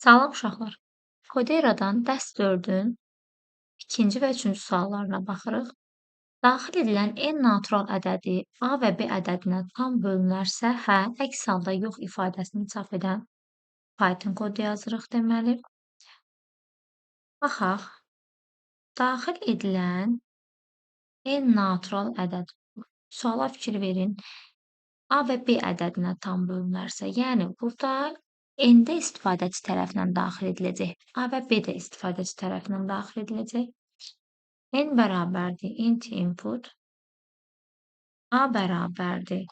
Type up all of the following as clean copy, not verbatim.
Salam uşaqlar. Koderadan dərs 4-ün ikinci və üçüncü suallarına baxırıq. Daxil edilən n natural ədədi A və B ədədinə tam bölünərsə, hə, əks halda yox ifadəsini çap edən Python kodu yazırıq deməli. Baxaq. Daxil edilən n natural ədəd. Suala fikir verin. A və B ədədinə tam bölünərsə, yəni burada n-də istifadəçi tərəfindən daxil ediləcək. A və B də istifadəçi tərəfindən daxil ediləcək. N bərabərdir int input. A bərabərdir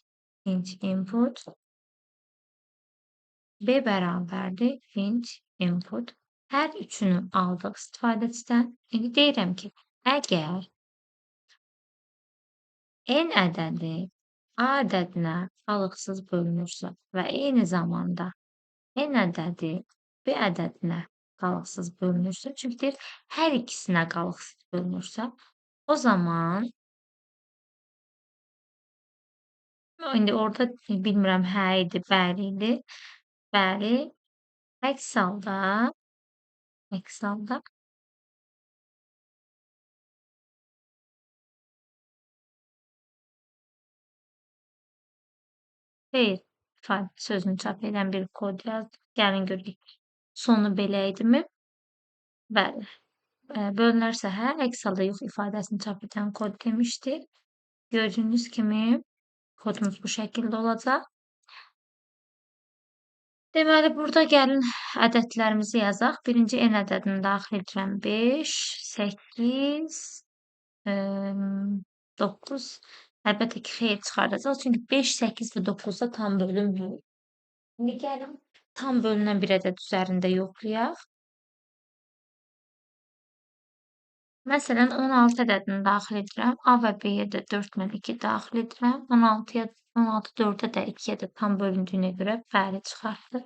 int input. B bərabərdir int input. Hər üçünü aldıq istifadəçidən. İndi deyirəm ki, əgər n ədədi A ədədinə qalıqsız bölünürsə və eyni zamanda n ədədi B ədədinə qalıqsız bölünürsə, çünki deyir, hər ikisinə qalıqsız bölünürsə, o zaman indi orada bilmirəm, hə idi, bəli idi. Bəli, əks halda xeyr sözünü çap edən bir kod yazdım. Gəlin görək. Sonu belə idimi? Bəli. Bölünərsə hə, əks halda yox ifadəsini çap edən kod demişdi. Gördüyünüz kimi kodumuz bu şəkildə olacaq. Deməli, burada gəlin ədədlərimizi yazaq. Birinci n ədədini daxil edirəm 5, 8, 9. Əlbəttə ki, xeyir çıxardacaq. Çünki 5, 8 və 9-da tam bölünmür. İndi gəlin tam bölünən bir ədəd üzərində yoxlayaq. Məsələn, 16 ədədini daxil edirəm. A və B-yə də 4 ilə 2 daxil edirəm. 16-ya 16 4-ə də 2-yə də tam bölündüyünə görə bəli çıxartdı.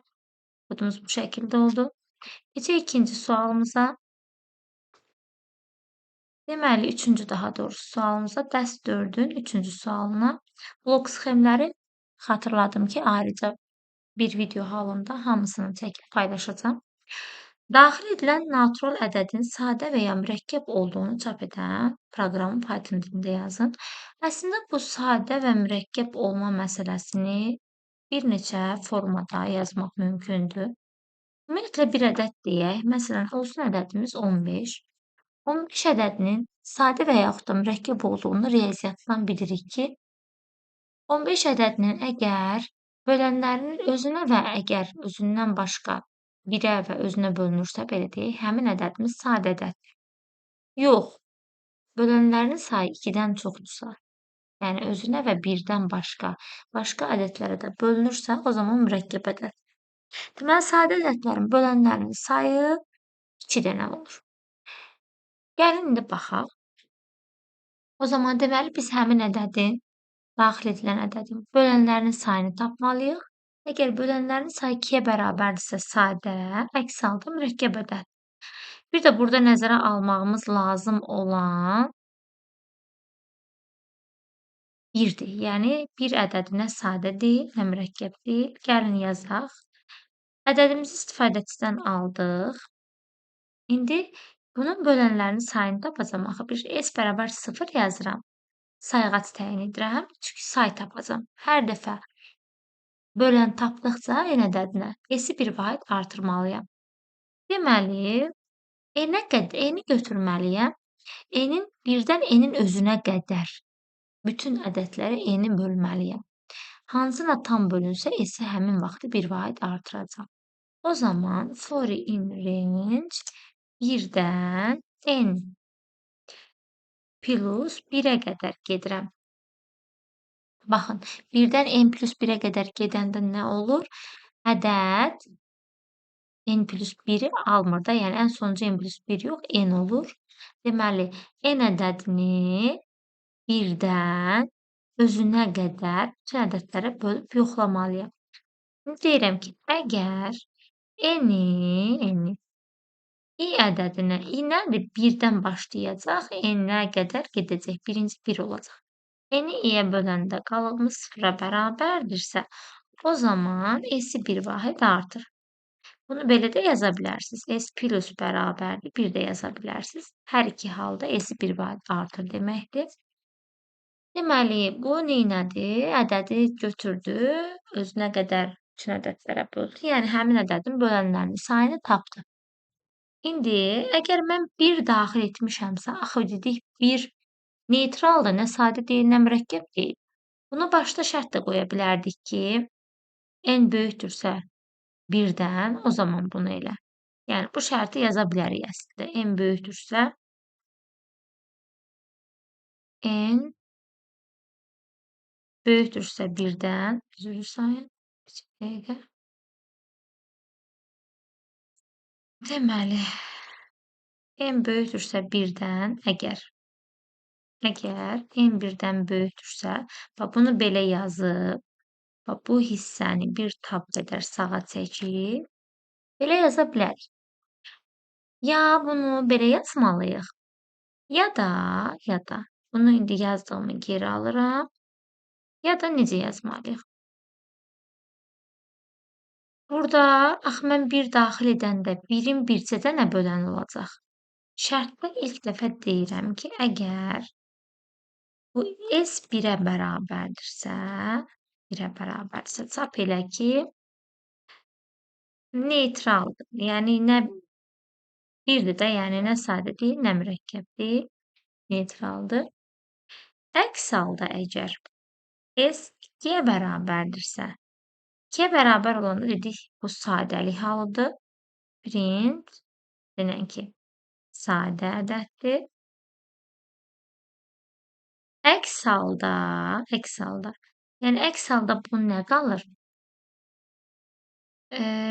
Kodumuz bu şəkildə oldu. Keçək ikinci sualımıza. Deməli, üçüncü daha doğrusu sualımıza dərs 4-ün üçüncü sualına blok sxemləri xatırladım ki, ayrıca bir video halında hamısını çəkib paylaşacağam. Daxil edilən natural ədədin sadə və ya mürəkkəb olduğunu çap edən proqramı Python dilində yazın. Əslində bu sadə və mürəkkəb olma məsələsini bir neçə formada yazmaq mümkündür. Ümumiyyətlə bir ədəd deyək. Məsələn, olsun ədədimiz 15. 15 ədədinin sadə və yaxud da mürəkkəb olduğunu riyaziyyatdan bilirik ki, 15 ədədinin əgər bölənlərinin özünə və əgər özündən başqa 1-ə və özünə bölünürsə, belə deyək, həmin ədədimiz sadə ədəddir. Yox, bölənlərinin sayı 2-dən çoxdursa, yəni özünə və 1-dən başqa ədədlərə də bölünürsə, o zaman mürəkkəb ədəddir. Deməli, sadə ədədlərin bölənlərinin sayı 2 dənə olur. Gəlin indi baxaq. O zaman deməli, biz həmin ədədin, daxil edilən ədədin bölənlərinin sayını tapmalıyıq. Əgər bölənlərin sayı 2-yə bərabərdirsə sadə, əks halda mürəkkəb ədəddir. Bir də burada nəzərə almağımız lazım olan 1-dir. Yəni, bir ədədi nə sadə deyil, nə mürəkkəb deyil. Gəlin yazaq. Ədədimizi istifadəçidən aldıq. İndi bunun bölənlərinin sayını tapacam. Axı, bir s bərabər 0 yazıram. Sayğac təyin edirəm. Çünki say tapacam. Hər dəfə bölən tapdıqca n ədədinə s-i bir vahid artırmalıyam. Deməli, n-i götürməliyəm. N-in 1-dən n-in özünə qədər bütün ədədləri n-i bölməliyəm. Hansına tam bölünsə, s-i həmin vaxtı bir vahid artıracam. O zaman for in range 1-dən n plus 1-ə qədər gedirəm. Baxın, 1-dən n plus 1-ə qədər gedəndə nə olur? Ədəd n plus 1-i almır da, yəni ən sonuncu n plus 1 yox, n olur. Deməli, n ədədini 1-dən özünə qədər bütün ədədlərə bölüb yoxlamalıyam. Deyirəm ki, əgər n-i i ədədinə, i nədir? 1-dən başlayacaq, n-ə qədər gedəcək. Birinci 1 olacaq. N-i i-yə böləndə qalığımız 0-a bərabərdirsə, o zaman s-i bir vahid artır. Bunu belə də yaza bilərsiniz. S plus bərabərdir 1 də yaza bilərsiniz. Hər iki halda S-i 1 artır deməkdir. Deməli, bu neynədi? Ədədi götürdü, özünə qədər bütün ədədlərə böldü. Yəni, həmin ədədin bölənlərinin sayını tapdı. İndi, əgər mən 1 daxil etmişəmsə, axı dedik 1 neytraldır, nə sadə deyil, nə mürəkkəb deyil. Bunu başda şərt də qoya bilərdik ki, n böyükdürsə 1-dən, o zaman bunu elə. Yəni, bu şərti yaza bilərik əslində. N böyükdürsə, n böyükdürsə 1-dən, üzrlü sayın, bir dəqiqə. Deməli, n böyükdürsə 1-dən, əgər n 1-dən böyükdürsə, bunu belə yazıb, bu hissəni bir tab qədər sağa çəkib, belə yaza bilərik. Ya bunu belə yazmalıyıq, ya da bunu indi yazdığımı geri alıram, ya da necə yazmalıyıq? Burada, axı mən 1 daxil edəndə 1-in bircədə nə böləni olacaq? Şərtdə ilk dəfə deyirəm ki, əgər bu S 1-ə bərabərdirsə, çap elə ki, neytraldır. Yəni, nə 1-dir də, yəni nə sadə deyil, nə mürəkkəb deyil, neytraldır. Əks halda əgər S 2-yə bərabərdirsə, 2-yə bərabər olanda dedik, bu sadəlik halıdır. Print, denən ki, sadə ədəddir. Əks halda, yəni əks halda bu nə qalır?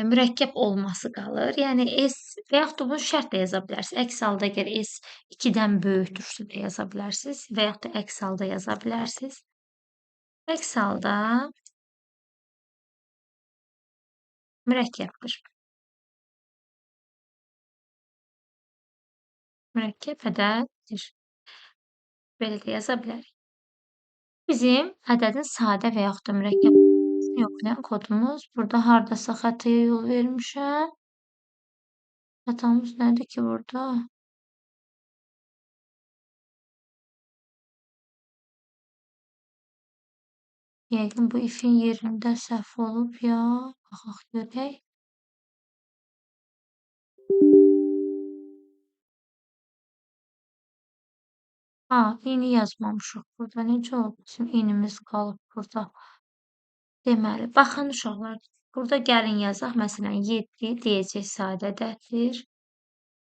Mürəkkəb olması qalır. Yəni S və yaxud da bunu şərt də yaza bilərsiniz. Əks halda əgər S 2-dən böyükdürsə də yaza bilərsiniz və yaxud da əks halda yaza bilərsiniz. Əks halda mürəkkəbdir. Mürəkkəb ədəddir. Belə də yaza bilərik. Bizim ədədin sadə və yaxud da mürəkkəb olmasını yoxlayan kodumuz. Burada hardasa xətaya yol vermişəm. Xətamız nədir ki burada? Yəqin bu ifin yerində səhv olub ya. Baxaq görək. İni yazmamışıq burada. Necə olub? Bizim inimiz qalıb burada. Deməli, baxın uşaqlar. Burada gəlin yazaq. Məsələn, 7 deyəcək sadə ədəddir.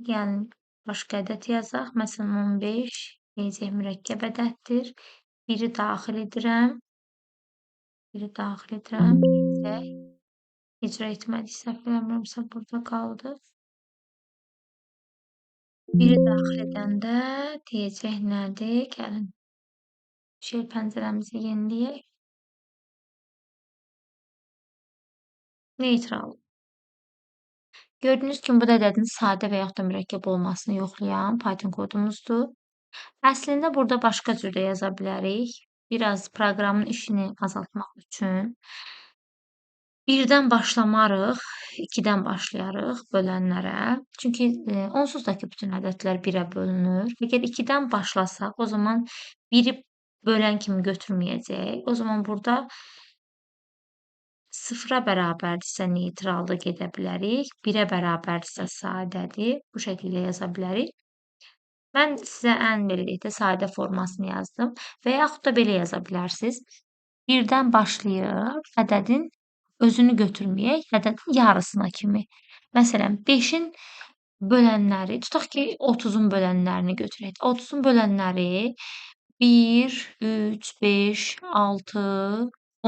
Gəlin başqa ədəd yazaq. Məsələn, 15 deyəcək mürəkkəb ədəddir. 1-i daxil edirəm. 1-i daxil edirəm. Deyəcək. İcra etmədik, səhv eləmirəmsə burada qaldı. 1-i daxil edəndə deyəcək nədir? Gəlin. Şel pəncərəmizi yeniləyək. Neytral. Gördüyünüz kimi, bu da ədədin sadə və yaxud da mürəkkəb olmasını yoxlayan Python kodumuzdur. Əslində, burada başqa cür də yaza bilərik. Biraz proqramın işini azaltmaq üçün. 1-dən başlamarıq, 2-dən başlayarıq bölənlərə. Çünki onsuz da ki, bütün ədədlər 1-ə bölünür. Əgər 2-dən başlasaq, o zaman 1-i bölən kimi götürməyəcək. O zaman burada 0-a bərabərdirsə neytralda gedə bilərik. 1-ə bərabərdirsə sadədir. Bu şəkildə yaza bilərik. Mən sizə ən belə sadə formasını yazdım. Və yaxud da belə yaza bilərsiniz. 1-dən başlayıb ədədin özünü götürməyək, ədədin yarısına kimi. Məsələn, 5-in bölənləri, tutaq ki, 30-un bölənlərini götürək. 30-un bölənləri 1, 3, 5, 6,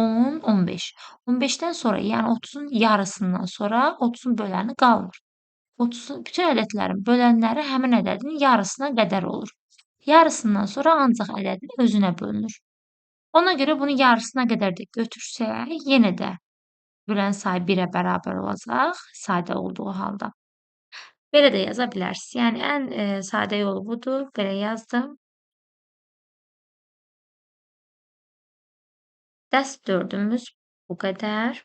10, 15. 15-dən sonra, yəni 30-un yarısından sonra 30-un böləni qalmır. Bütün ədədlərin bölənləri həmin ədədin yarısına qədər olur. Yarısından sonra ancaq ədədin özünə bölünür. Ona görə bunu yarısına qədər də götürsək, yenə də bölən sayı 1-ə bərabər olacaq, sadə olduğu halda. Belə də yaza bilərsiniz. Yəni, ən sadə yolu budur. Belə yazdım. Dərs 4-ümüz bu qədər.